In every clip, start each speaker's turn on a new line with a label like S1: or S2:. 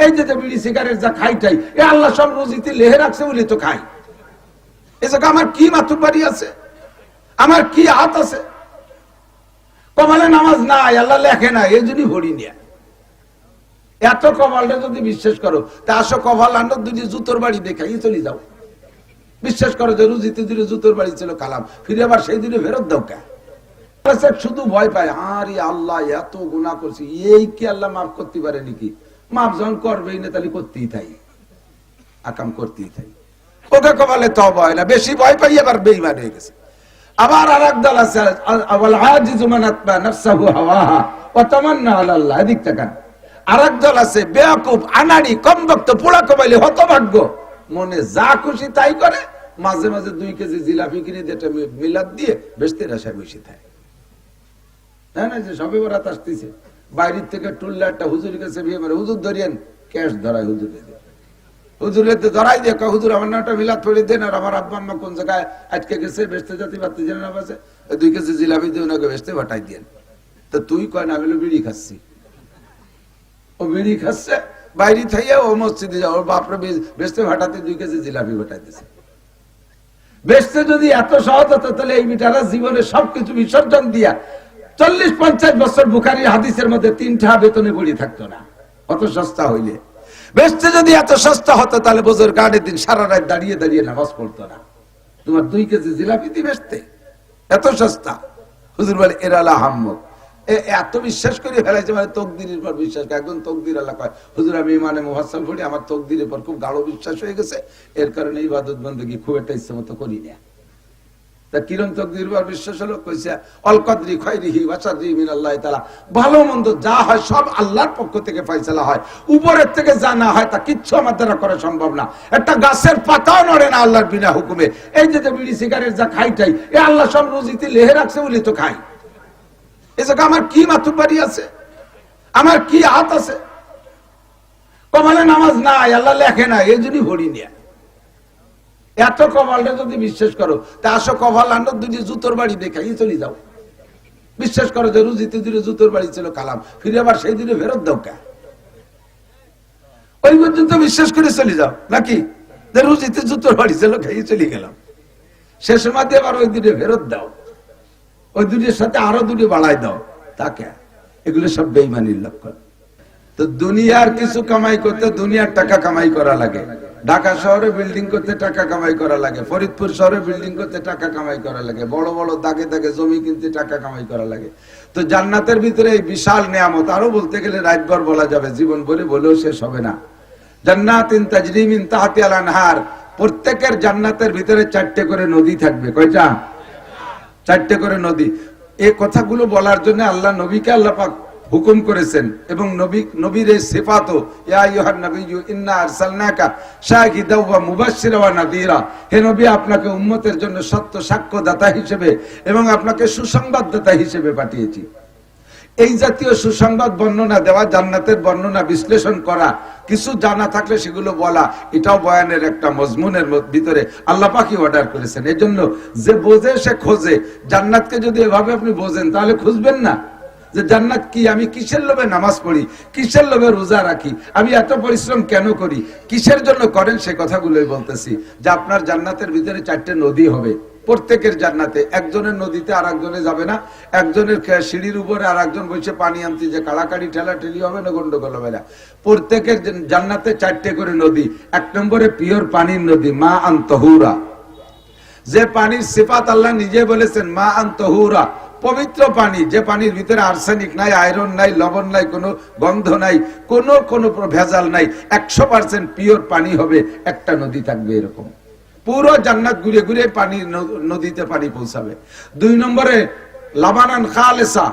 S1: এই যে বিড়ি সিগারেট যা খাইটাই এ আল্লাহ সব রুজিতে লেহে রাখছে বলে তো খাই। এই জায়গা আমার কি মাতুব্বারি আছে, আমার কি হাত আছে? কপালে নামাজ নাই, আল্লাহ লেখে না, এই জন্যই ভরি নিয়ে। এত কপালটা যদি বিশ্বাস করো তা আসো কপাল আনো, দুটি জুতোর বাড়ি দেখাই চলে যাও। বিশ্বাস করো যে রুজিতে দুটো জুতোর বাড়ি ছিল, কালাম ফিরে আবার সেই দুটো ফেরত দাও। কে শুধু ভয় পায়, আরে আল্লাহ এত গুনাহ করছি, এই কি আল্লাহ মাফ করতে পারে নাকি? মাফ যখন করবেই না তাহলে করতেই থাই, আকাম করতেই থাই। ওকে কপালে তওবা হয় না, বেশি ভয় পাই আবার বেঈমান হয়ে গেছে। আবার আরেক দল আছে, আওয়াল আজিজু মান আতবা নাফসাহু হাওয়াহা ওয়া তামান্না আলাল্লাহ। এদিক তাকান। আরেক দল আছে বেয়াকুব, আনাড়ি, কমবক্ত, পোড়া কপাইলে, হতভাগ্য, মনে যা খুশি তাই করে, মাঝে মাঝে 2 কেজি জিলাপি কিনে দিয়ে মিলাদ দিয়ে বেশতের আশায় বসে থাকে। হ্যাঁ না, যে সবে বরাত আসতেছে, বাইরের থেকে টুল্লা একটা হুজুরের কাছে বিয়ে করে, হুজুর ধরিয়েন, ক্যাশ ধরায় হুজুরে দিয়ে, হুজুরের ধরাই দিয়ে হুজুর আমার নামটা মিলাদ পড়ে দেন, আর আমার আব্বা আম্মা কোন জায়গায় আজকে গেছে বেচতে জাতি পারতে জানে না, পাশে 2 কেজি জিলাপি দিয়ে ওনাকে বেচতে পাঠাই দেন। তো তুই কয় না, আমি বিড়ি খাচ্ছি। ও বিড়ি খাচ্ছে বাইরে থেকে, ও মসজিদে যাও, ওর বাপরে বেচতে ভাটাতে 2 কেজি জিলাপি ভাটাই দিছে। বেচতে যদি এত সহজ হতো তাহলে এই বিটারা জীবনে সবকিছু বিসর্জন দিয়া 40-50 বছর বুখারীর হাদিসের মধ্যে 3টা বেতনে পড়ে থাকতো না। অত সস্তা হইলে, বেচতে যদি এত সস্তা হতো তাহলে বছর গাড়ির দিন সারা রাত দাঁড়িয়ে দাঁড়িয়ে নামাজ পড়তো না। তোমার 2 কেজি জিলাপি দিয়ে বেচতে এত সস্তা। হুজুর বলে এরালা হাম্মক, এত বিশ্বাস করে ফেলাইছে, মানে তকদিরের পর বিশ্বাস। একজন তকদির আল্লাহ কয়, হুজুর আমি ইমানে মুফাসসাল পড়ি, আমার তকদিরের পর খুব গাঢ় বিশ্বাস হয়ে গেছে, এর কারণে ইবাদত বন্দেগী খুব একটা ইচ্ছা মতো করি না। তা কিরম তকদির পর বিশ্বাস হলো? কইছে অল কদরি খায়রিহি ওয়া শাররিহি মিনাল্লাহি তাআলা, ভালো মন্দ যা হয় সব আল্লাহর পক্ষ থেকে ফয়সালা হয়, উপরের থেকে যা না হয় তা কিচ্ছু আমার দ্বারা করা সম্ভব না। একটা গাছের পাতাও নড়ে না আল্লাহর বিনা হুকুমে। এই যে বিড়ি সিগারেট যা খাইটাই এ আল্লাহ সব রুজিতে লেহে রাখছে বলে তো খাই। এই জায়গা আমার কি মাতুব্বারি আছে, আমার কি হাত আছে? কপালে নামাজ নাই, আল্লাহ লেখে না, এই জন্যই ভরি নিয়ে। এত কপালটা যদি বিশ্বাস করো তা আসো কপাল আনো, 2টি জুতোর বাড়ি দেখাই চলে যাও। বিশ্বাস করো যে রুজিতে 2টো জুতোর বাড়ি ছিল, কালাম ফিরে আবার সেই দিনে ফেরত দাও। কে ওই পর্যন্ত বিশ্বাস করে চলে যাও, নাকি যে রুজিতে জুতোর বাড়ি ছিল, খেয়ে চলে গেলাম, শেষ সময় আবার ওই দিনে ফেরত দাও, ওই 2টির সাথে আরো 2টি বাড়াই দাও। তাকে এগুলো সব বেঈমানির লক্ষণ। তো দুনিয়ার কিছু কামাই করতে দুনিয়ার টাকা কামাই করা লাগে। ঢাকা শহরে বিল্ডিং করতে টাকা কামাই করা লাগে, ফরিদপুর শহরে বিল্ডিং করতে টাকা কামাই করা লাগে, বড় বড় দাগে দাগে জমি কিনতে টাকা কামাই করা লাগে। তো জান্নাতের ভিতরে এই বিশাল নিয়ামত, আরো বলতে গেলে রাতভর বলা যাবে, জীবন ভরে বলেও শেষ হবে না। জান্নাতিন তাজরি মিন তাহতিহাল আনহার, প্রত্যেকের জান্নাতের ভিতরে 4টে করে নদী থাকবে। কয়টা? 4টে করে নদী। এই কথাগুলো বলার জন্য আল্লাহ নবীকে আল্লাহ পাক হুকুম করেছেন, এবং নবীর এই সিফাতও, ইয়া আইয়ুহান নাবিয়্যু ইন্না আরসালনাকা শাহিদাও ওয়া মুবাশশিরা ওয়া নাযীরা, হে নবী আপনাকে উম্মতের জন্য সত্য সাক্ষ্যদাতা হিসেবে এবং আপনাকে সুসংবাদদাতা হিসেবে পাঠিয়েছি। এই জাতীয় সুসংবাদ বর্ণনা দেওয়া, জান্নাতের বর্ণনা বিশ্লেষণ করা, কিছু জানা থাকলে সেগুলো বলা, এটাও বয়ানের একটা মজমুনের ভিতরে আল্লাহ পাকই অর্ডার করেছেন। এই জন্য যে বোঝে সে খোঁজে। জান্নাতকে যদি এভাবে আপনি বোঝেন তাহলে খুঁজবেন না যে জান্নাত কি, আমি কিসের লোভে নামাজ পড়ি, কিসের লোভে রোজা রাখি, আমি এত পরিশ্রম কেন করি, কিসের জন্য করেন, সে কথাগুলোই বলতেছি। যে আপনার জান্নাতের ভিতরে 4টে নদী হবে, প্রত্যেকের জান্নাতে। একজনের নদীতে আর একজনে যাবে না, একজনের সিঁড়ির উপরে আর একজন বসে পানি আনতে, যে কাড়াকাড়ি ঠেলা ঠেলি হবে না, গন্ডগোল হবে না। প্রত্যেকের জান্নাতে 4টে করে নদী। 1 নম্বরে পিওর পানির নদী, মা আন তাহুরা, যে পানির সিফাত আল্লাহ নিজে বলেছেন, মা আন তাহুরা, পবিত্র পানি, যে পানির ভিতরে আর্সেনিক নাই, আয়রন নাই, লবণ নাই, কোনো গন্ধ নাই, কোনো ভেজাল নাই, 100% পিওর পানি হবে। একটা নদী থাকবে এরকম, পুরো জান্নাত ঘুরে ঘুরে পানি, নদীতে পানি পৌঁছাবে। 2 নম্বরে লাবানান খালেসা,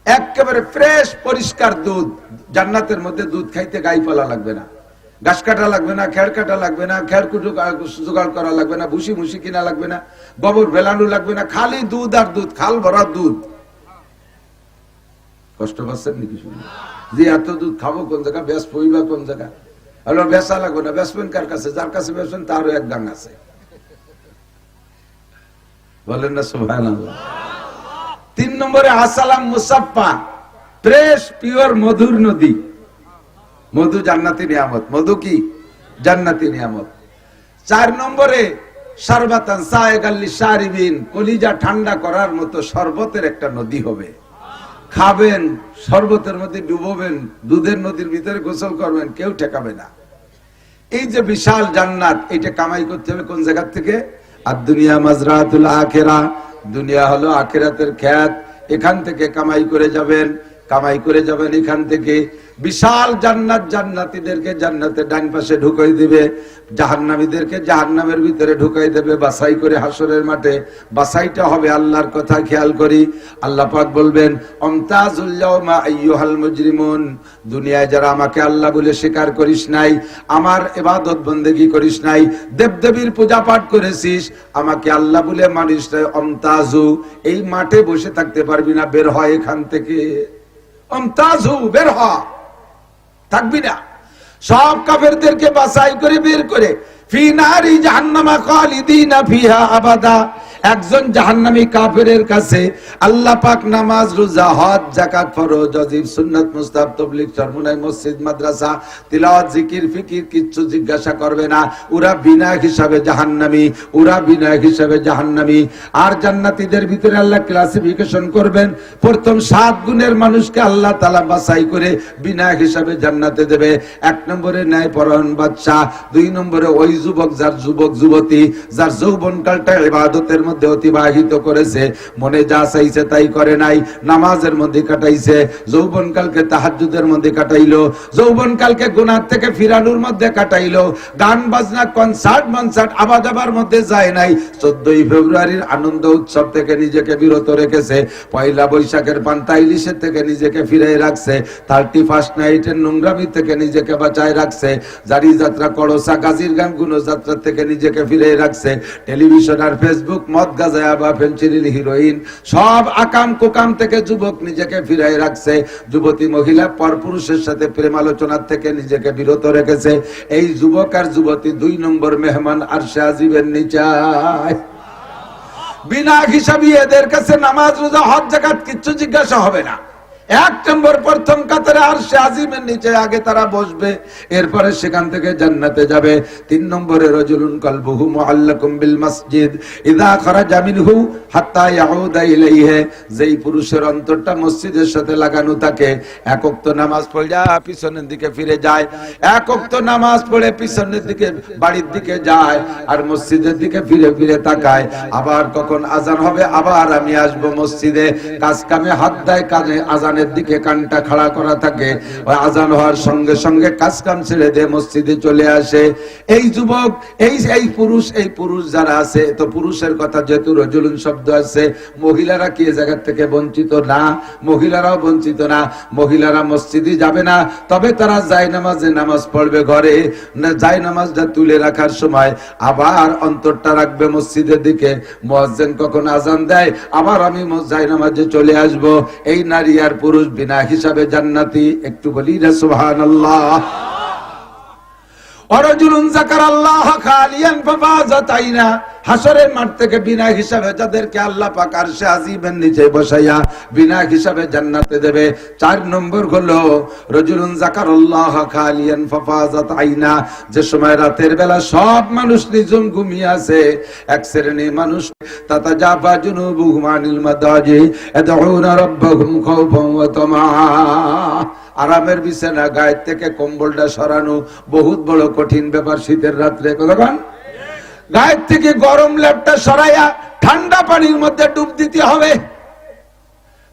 S1: একেবারে ফ্রেশ পরিষ্কার দুধ। জান্নাতের মধ্যে দুধ খাইতে গাই পালা লাগবে না, ঘাস কাটা লাগবে না, খেড় কাটা লাগবে না, খেড় কুটু জোগাড় করা লাগবে না, ভুসি মুসি কিনা লাগবে না, গোবর বেলানো লাগবে না, খালি দুধ আর দুধ, খাল ভরা দুধ। কষ্ট পাচ্ছেন নাকি শুনে? যে এত দুধ খাবো কোন জায়গা, ব্যাস পইবা কোন জায়গা? বেচা লাগবে না, বেচবেন কার কাছে? যার কাছে বেচবেন তারও এক গান আছে, বলেন না সুবহানাল্লাহ। 3 নম্বরে আসালাম মুসাফফা, ফ্রেশ পিওর মধুর নদী। মধু জান্নাতি নিয়ামত, মধু কি জান্নাতি নিয়ামত। 4 নম্বরে শরবাতান সায়েগাল লিশারিবিন, কলিজা ঠান্ডা করার মতো শরবতের একটা নদী হবে, খাবেন, শরবতের মধ্যে ডুবোবেন, দুধের নদীর ভিতরে গোসল করবেন, কেউ ঠেকাবে না। এই যে বিশাল জান্নাত, এটা কামাই করতে হবে কোন জায়গা থেকে? আর দুনিয়া মাজরাতুল আখিরা, দুনিয়া হলো আখিরাতের ক্ষেত, এখান থেকে কামাই করে যাবেন, কামাই করে যাবেন এখান থেকে। বিশাল জান্নাত, জান্নাতীদেরকে জান্নাতের ডান পাশে ঢুকাই দিবে, জাহান্নামীদেরকে জাহান্নামের ভিতরে ঢুকাই দেবে বাছাই করে হাসরের মাঠে। বাছাইটা হবে আল্লাহর কথা খেয়াল করি। আল্লাহ পাক বলবেন আমতাজুল ইয়াউমা আইয়ুহাল মুজরিমুন, দুনিয়ায় যারা আমাকে আল্লাহ বলে স্বীকার করিস নাই, আমার ইবাদত বন্দেগী করিস নাই, দেবদেবীর পূজা পাঠ করেছিস, আমাকে আল্লাহ বলে মানিস নাই, আমতাজু, এই মাঠে বসে থাকতে পারবি না, বের হয় এখান থেকে। আমতাজু, বের হ, থাকবি না। সব কাফেরদেরকে বাছাই করে বের করে ফি নারি জাহান্নামা খালিদিনা ফিহা আবাদা। একজন জাহান্নামী কাফেরের কাছে আল্লাহ পাক নামাজ, রোজা, হজ, যাকাত, ফরজ, ওয়াজিব, সুন্নাত, মুস্তাহাব, তাবলীগ, চরমুনাই, মসজিদ, মাদ্রাসা, তিলাওয়াত, জিকির, ফিকির কিচ্ছু জিজ্ঞাসা করবে না। ওরা বিনা হিসাবে জাহান্নামী, ওরা বিনা হিসাবে জাহান্নামী। আর জান্নাতীদের ভিতরে আল্লাহ ক্লাসিফিকেশন করবেন। প্রথম 7 গুণের মানুষকে আল্লাহ তাআলা বাছাই করে বিনা হিসাবে জান্নাতে দেবে। 1 নম্বরে ন্যায়পরায়ণ বাদশা, 2 নম্বরে ওই যুবক যার যুবক যুবতী যার যৌবনকালটা ইবাদতের মধ্যে অতিবাহিত করেছে, মনে যা চাইছে তাই করে নাই, নামাজের মধ্যে কাটাইছে, যৌবনকালকে তাহাজ্জুদের মধ্যে কাটাইলো, যৌবনকালকে গুনাহ থেকে ফিরানোর মধ্যে কাটাইলো, গান বাজনা, কনসার্ট মনসার্ট আবাদাবার মধ্যে যায় নাই, 14ই ফেব্রুয়ারির আনন্দ উৎসব থেকে নিজেকে বিরত রেখেছে, পয়লা বৈশাখের পান্তা ইলিশের থেকে নিজেকে ফিরিয়ে রাখছে, 31st নাইটের নোংরামি থেকে নিজেকে বাঁচায় রাখছে, জারি যাত্রা, কড়সা, গাজীর গান, গুণযাত্রা থেকে নিজেকে ফিরিয়ে রাখছে, টেলিভিশন আর ফেসবুক, মদ, গাঁজা, বা ফেনসিডিল, হিরোইন, সব আকাম কুকাম থেকে যুবক নিজেকে ফিরাই রাখছে, যুবতী মহিলা পরপুরুষের সাথে প্রেম আলোচনার থেকে নিজেকে বিরত রেখেছে। এই যুবক আর যুবতী 2 নম্বর মেহমান আরশে আজিমের নিচায়। বিনা হিসাবে এদের কাছে নামাজ, রোজা, হজ, যাকাত কিচ্ছু জিজ্ঞাসা হবে না। 1 নম্বর প্রথম কাতারে আরশে আজিমের নিচে আগে তারা বসবে, এরপরে সেখান থেকে জান্নাতে যাবে। 3 নম্বরে রাজুলুন কলবুহু মুআল্লাকুম বিল মসজিদ ইযা খারাজা মিনহু হাত্তা ইয়াউদা ইলাইহি, যেই পুরুষের অন্তরটা মসজিদের সাথে লাগানো থাকে, 1 ওয়াক্ত নামাজ পড়ে পিছনের দিকে ফিরে যায়, 1 ওয়াক্ত নামাজ পড়ে পিছনের দিকে বাড়ির দিকে যায়, আর মসজিদের দিকে ফিরে ফিরে তাকায়, আবার কখন আজান হবে, আবার আমি আসব মসজিদে, কাজ কামে হাত দেয়, কাজে আজান দিকে কানটা খাড়া করা থাকে, ওই আজান হওয়ার সঙ্গে সঙ্গে কাজ কাম ছেড়ে দিয়ে মসজিদে চলে আসে। এই যুবক, এই পুরুষ যারা আছে, তো পুরুষের কথা যেহেতু রজুলুন শব্দ আছে, মহিলারা কি এই জায়গা থেকে বঞ্চিত না? মহিলারাও বঞ্চিত না। মহিলারা মসজিদে যাবে না, তবে তারা জায়নামাজে নামাজ পড়বে ঘরে, জায়নামাজটা তুলে রাখার সময় আবার অন্তরটা রাখবে মসজিদের দিকে, মুয়াজ্জিন কখন আজান দেয় আবার আমি জায়নামাজে চলে আসব। এই নারী আর পুরুষ বিনা হিসাবে জান্নাতি। একটু বলি না সুবহানাল্লাহ। ওয়ারাজুলুন যাকারাল্লাহ খালিয়ান ফাফাযাত আইনা, হাসরের মাঠ থেকে বিনা হিসাবে যাদেরকে আল্লাহ পাক আরশে আজিমের নিচে বসাইয়া বিনা হিসাবে জান্নাতে দেবে। 4 নম্বর হলো রাজুলুন যাকারাল্লাহ খালিয়ান ফাফাযাত আইনা, যে সময় রাতের বেলা সব মানুষ নিঝুম ঘুমিয়ে আছে, এক শ্রেণীর মানুষ তাতাজাফা জুনুবুহুম আনিল মাদাজি ইয়াদউনা রাব্বাহুম খাওফান ওয়া তামা, আরামের বিছানা, গায়ের থেকে কম্বলটা সরানো বহুত বড় কঠিন ব্যাপার। শীতের রাত্রে কতক্ষণ গায়ের থেকে গরম লেপটা সরাইয়া ঠান্ডা পানির মধ্যে ডুব দিতে হবে।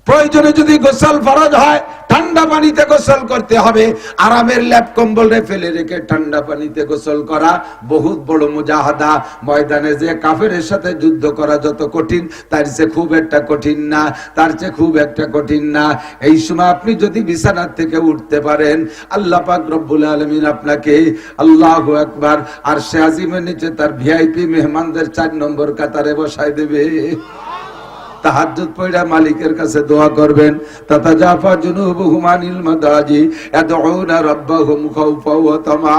S1: প্রয়োজনে যদি গোসল ফরজ হয় ঠান্ডা পানিতে গোসল করতে হবে। আরামের লেপ কম্বলে ফেলে রেখে ঠান্ডা পানিতে গোসল করা বহুত বড় মুজাহাদা। ময়দানে যে কাফেরের সাথে যুদ্ধ করা যত কঠিন, তার চেয়ে খুব একটা কঠিন না, তার চেয়ে খুব একটা কঠিন না। এই সময় আপনি যদি বিছানার থেকে উঠতে পারেন, আল্লাহ পাক রব্বুল আলামিন আপনাকে আল্লাহু আকবার আরশে আজিমের নিচে তার ভিআইপি মেহমানদের 4 নম্বর কাতারে বসায় দেবে। তাহাজ্জুদ পড়া মালিকের কাছে দোয়া করবেন, তাতাজাফা জুনুবুহুম আনিল মাদাজি ইয়াদউনা রাব্বাহুম খাওফা ওয়া তামা,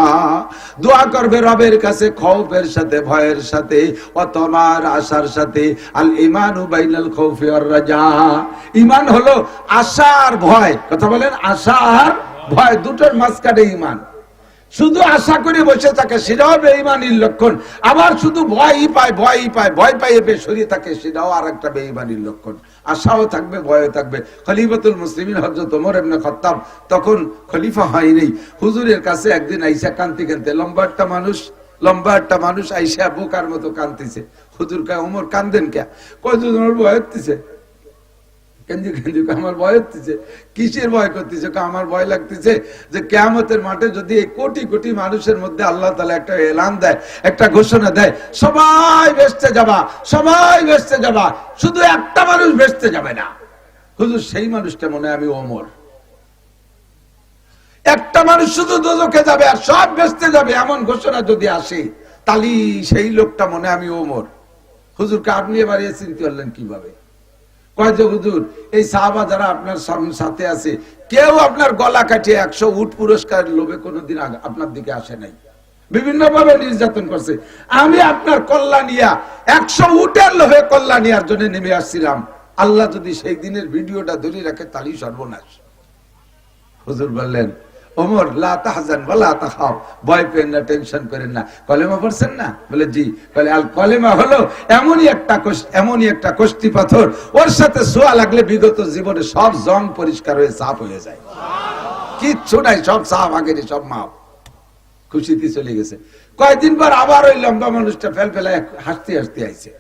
S1: দোয়া করবে রবের কাছে খৌফের সাথে, ভয়ের সাথে, ওয়া তামার আশার সাথে। আল ঈমানু বাইনাল খাউফি ওয়ার রাজা, ঈমান হলো আশা আর ভয়। কথা বলেন, আশা আর ভয়, দুটোর মাঝখানে ঈমান। শুধু আশা করে বসে থাকে সেটাও বেঈমানির লক্ষণ, আবার শুধু ভয়ই পায় ভয় পাইয়ে বেসরিয়ে থাকে সেটাও আর একটা বেঈমানির লক্ষণ। আশাও থাকবে ভয়ও থাকবে। খলিফাতুল মুসলিমিন হযরত ওমর ইবনে খাত্তাব তখন খলিফা হয়নি, হুজুরের কাছে একদিন আইসা কাঁদতে কাঁদতে, লম্বা একটা মানুষ আইসা বোকার মতো কাঁদতেছে। হুজুর কয়, ওমর কান্দেন কে? কয় ওমর ভয় হচ্ছে। আমার ভয় হচ্ছে। কিসের ভয় করতেছে? আমার ভয় লাগতেছে যে কিয়ামতের মাঠে যদি এই কোটি কোটি মানুষের মধ্যে আল্লাহ তাআলা একটা এলান দেয়, একটা ঘোষণা দেয়, সবাই বেহেশতে যাবা, সবাই বেহেশতে যাবা, শুধু একটা মানুষ বেহেশতে যাবে না। হুজুর সেই মানুষটা মনে হয় আমি ওমর। একটা মানুষ শুধু দোজখে যাবে আর সব বেহেশতে যাবে, এমন ঘোষণা যদি আসে তাহলে সেই লোকটা মনে আমি ওমর। হুজুরকে আপনি এবারে চিনতে পারলেন কিভাবে? কয় যে হুজুর, এই সাহাবা যারা আপনার সাথে আছে কেউ আপনার গলা কাটিয়ে 100 উট পুরস্কার লোভে কোনোদিন আপনার দিকে আসে নাই, বিভিন্ন ভাবে নির্যাতন করছে। আমি আপনার কল্যাণিয়া 100 উটের লোভে কল্যাণিয়ার জন্য নেমে আসছিলাম। আল্লাহ যদি সেই দিনের ভিডিওটা ধরে রাখে তাহলেই সর্বনাশ। হুজুর বললেন, ওমর লা তাহজান ওয়া লা তাখাফ, ভয় পেন না, টেনশন করেন না। কলেমা পড়ছেন না? বলে জি। বলে আল কলেমা হলো এমনই একটা কষ্টি পাথর, ওর সাথে ছোঁয়া লাগলে বিগত জীবনে সব জং পরিষ্কার হয়ে সাফ হয়ে যায়, কিচ্ছু নাই, সব সাফ, আগেরই সব মাপ। খুশিতে চলে গেছে। কয়েকদিন পর আবার ওই লম্বা মানুষটা ফেলায় হাসতে হাসতে আইছে।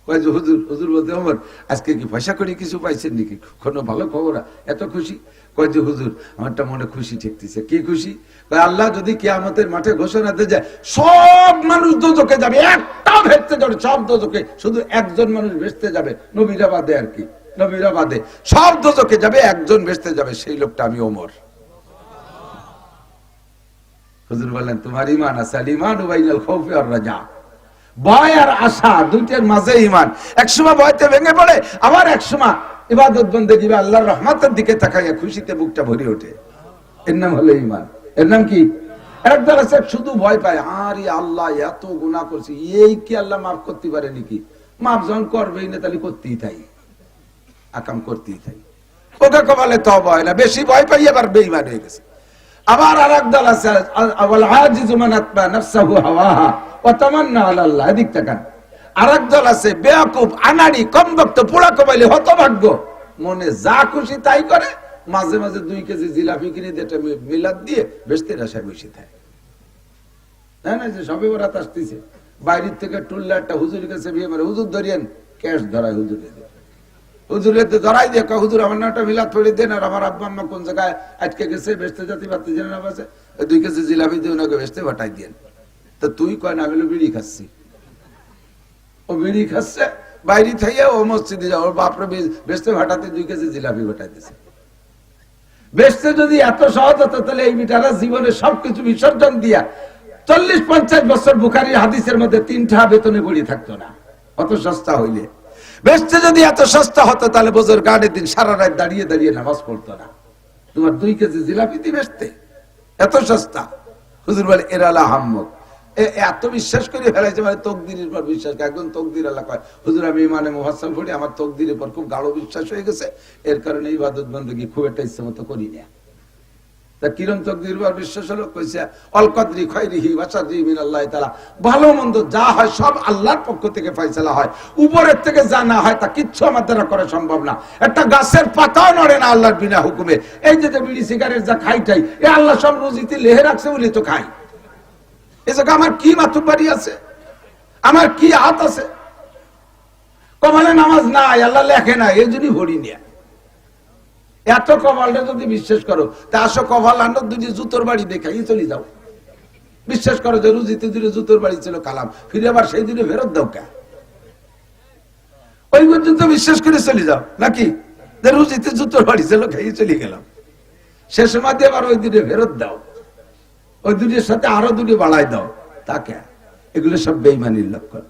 S1: কয় যে হুজুর বলতে, ওমর আজকে কি পয়সা করে কিছু পাইছেন নাকি? কোনো ভালো খবর? এত খুশি? কয় যে হুজুর আমারটা মনে খুশি ঠেকতেছে। কি খুশি? আল্লাহ যদি কিয়ামতের মাঠে ঘোষণা দিয়ে যায় সব মানুষ দোজখে যাবে, একটাও ভেস্তে যাবে, সব দোজখে, শুধু একজন মানুষ ভেস্তে যাবে, নবীরা বাদে আর কি, নবীরা বাদে সব দোজখে যাবে, একজন ভেস্তে যাবে, সেই লোকটা আমি ওমর। হুজুর বললেন, তোমার ঈমান আছে, আল ঈমানু বাইনাল খাউফি ওয়ার রাজা, ভয় আর আশা দুইটার মাঝে ঈমান। একসময় ভয়তে ভেঙে পড়ে, আবার একসময় ইবাদত বন্দেগী বা আল্লাহর রহমতের দিকে তাকাইয়া খুশিতে বুকটা ভরে ওঠে। এর নাম হলো ঈমান। এর নাম কি? একদল আছে শুধু ভয় পায়, আরে আল্লাহ এত গুনাহ করছি, এই কি আল্লাহ মাফ করতে পারে নাকি? মাফ যখন করবেই না তাহলে করতেই থাই, আকাম করতেই থাই, ওকে কপালে তওবা হয় না, বেশি ভয় পাই আবার বেঈমান হয়ে গেছে। আবার আরেক দল আছে, আওয়াল আজিজু মান আতবা নাফসাহু হাওয়াহা ওয়া তামান্না আলা আল্লাহ। এদিক তাকান। আরেক দল আছে বেয়াকুব, আনাড়ি, কমবক্ত, পোড়া কপালি, হতভাগ্য, মনে যা খুশি তাই করে, মাঝে মাঝে 2 কেজি জিলাপি কিনে দিয়ে মিলাদ দিয়ে বেস্তের আশায় বসে থাকে। তাই না? যে সবে বরাত আসতেছে, বাইরের থেকে টুল্লা একটা হুজুরের কাছে বিয়ে মানে, হুজুর ধরিয়েন, ক্যাশ ধরায় হুজুরে, হুজুরে ধরাই দিয়ে হুজুর আমার নামটা মিলাদ পড়ে দেন, আর আমার আব্বা আম্মা কোন জায়গায় আজকে গেছে বেস্তে জাতি বাতি জেনে না বাসে, 2 কেজি জিলাপি দিয়ে ওনাকে বেস্তে পাঠাই দেন। তো তুই কয় না, আমি বিড়ি খাচ্ছি। ও বিড়ি খাচ্ছে বাইরে থেকে, ও মসজিদে যাও, ওর বাপরে বেস্তে ভাটাতে 2 কেজি জিলাপি ভাটাই দিছে। বেস্তে যদি এত সহজ হতো তাহলে এই বিটারা জীবনে সবকিছু বিসর্জন দিয়া 40-50 বছর বুখারী হাদিসের মধ্যে 3টা বেতনে বুড়ি থাকতো না, অত সস্তা হইলে। বেস্তে যদি এত সস্তা হতো তাহলে বজর গাড়ির দিন সারা রাত দাঁড়িয়ে দাঁড়িয়ে নামাজ পড়তো না। তোমার 2 কেজি জিলাপি দিয়ে বেস্তে এত সস্তা। হুজুর বলে এরালা হাম্মক, এত বিশ্বাস করে ফেলাইছে, মানে তকদিরের পর বিশ্বাস। একজন তকদির আল্লাহ কয়, হুজুর আমি ইমানে মুফাসসাল পড়ি, আমার তকদিরের পর খুব গাঢ় বিশ্বাস হয়ে গেছে, এর কারণে ইবাদত বন্দেগী খুব একটা ইচ্ছে মতো করি না। তা কিরম তকদিরের পর বিশ্বাস হলো? কইছে অল কদরি খায়রিহি ওয়া শাররিহি মিনাল্লাহি তাআলা, ভালো মন্দ যা হয় সব আল্লাহর পক্ষ থেকে ফয়সালা হয়, উপরের থেকে যা না হয় তা কিচ্ছু আমার দ্বারা করা সম্ভব না। একটা গাছের পাতাও নড়ে না আল্লাহর বিনা হুকুমে। এই যে বিড়ি সিগারেট যা খাইটাই, এ আল্লাহ সব রুজিতে লেহে রাখছে বলে তো খাই। আমার কি মাতুব্বারি আছে, আমার কি হাত আছে? কপালে নামাজ নাই, আল্লাহ লেখে না, এই জন্যই ভরি নিয়ে। এত কপালটা যদি বিশ্বাস করো, তা আসো কপাল আনো, 2 জুতোর বাড়ি দেখাই চলে যাও। বিশ্বাস করো যে রুজিতে 2 জুতোর বাড়ি ছিল, কালাম ফিরে আবার সেই দিনে ফেরত দাও কে? ওই পর্যন্ত বিশ্বাস করে চলে যাও নাকি? যে রুজিতে জুতোর বাড়ি ছিল, খাইয়ে চলে গেলাম, শেষ সময় দিয়ে আবার ওই দিনে ফেরত দাও, ওই 2 সাথে আরো 2 বাড়াই দাও, তাকে। এগুলো সব বেঈমানির লক্ষণ।